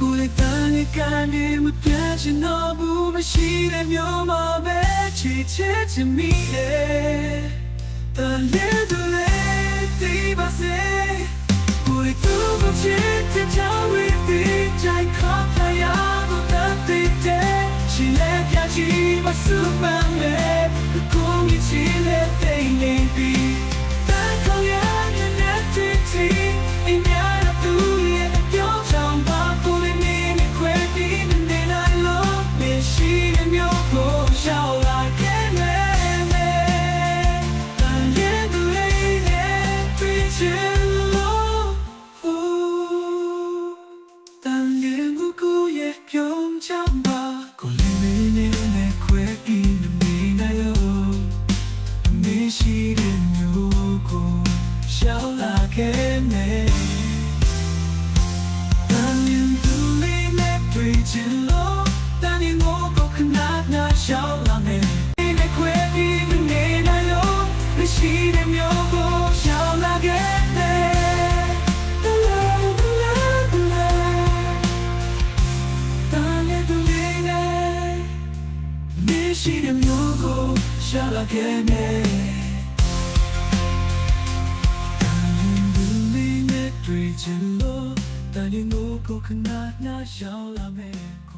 ကိုယ်တိုင်ကနေမပြတ်ချင်တော့ဘူးမရှိတဲ့မျိုးမှာပဲချစ်ချစ်ချင်မိတယ်တန်လေးတူလေးဒီပါစေကိုယ်တူကိုချစ်တဲ့ချဝေးပြီးကြိုက်ခေါ်ထားရတော့တတ်တဲ့ချစ်လက်ပြချီမစူပန်မဲ့ကိုမြင်ချစ်လက်တဲ့နေပြီးတန်ခေါ်ရတဲ့တီတီအင်းရတူရဲ့ပြောချောင်းပါကိုယ်နေနေခွဲပြီးနေနိုင်လို့မရှိတဲ့မျိုးကိုရှောက်လာခဲ့မယ်ရှိတဲ့မျိုးကိုရှာလာခဲ့မယ်တန်ရင်ဒူလေးနဲ့တွေ့ချင်လို့တန်ရင်ကိုခဏနာရှောင်းလာမယ်